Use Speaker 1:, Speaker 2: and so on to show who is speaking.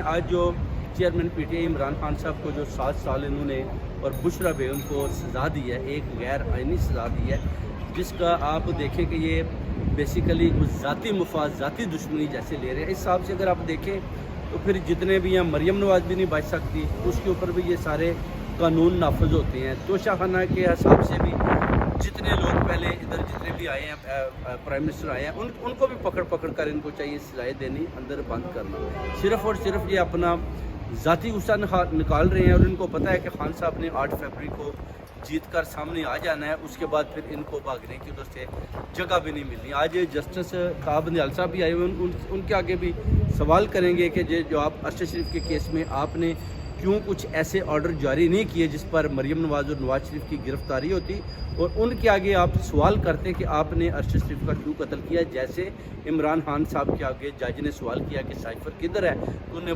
Speaker 1: आज जो chairman PTI Imran Khan साहब को जो 7 साल इन्होंने और बुशरा बेगम को सज़ा दी है, एक गैर आइनी सज़ा दी है, जिसका आप देखें कि ये बेसिकली कुछ ज़ाती मुफाद, ज़ाती दुश्मनी जैसे ले रहे हैं। इस हिसाब से अगर आप देखें तो फिर जितने भी हैं, मरियम नवाज़ भी नहीं बच सकती, उसके ऊपर भी ये सारे कानून नाफज होते हैं। तोशाखाना के हिसाब से भी जितने लोग पहले इधर जितने भी आए हैं, प्राइम मिनिस्टर आए हैं, उनको भी पकड़ कर इनको चाहिए सजाएं देनी, अंदर बंद करना। सिर्फ़ और सिर्फ ये अपना ज़ाती गुस्सा निकाल रहे हैं और इनको पता है कि खान साहब ने 8 फरवरी को जीत कर सामने आ जाना है, उसके बाद फिर इनको भागने की उधर से जगह भी नहीं मिलनी। आज जस्टिस काब बंदियाल साहब भी आए हुए, उनके आगे भी सवाल करेंगे कि जो आप अरशद शरीफ के केस में आपने क्यों कुछ ऐसे ऑर्डर जारी नहीं किए जिस पर मरियम नवाज़ और नवाज शरीफ की गिरफ्तारी होती, और उनके आगे आप सवाल करते कि आपने अरशद शरीफ का क्यों कत्ल किया। जैसे इमरान खान साहब के आगे जज ने सवाल किया कि साइफर किधर है, तो उन्होंने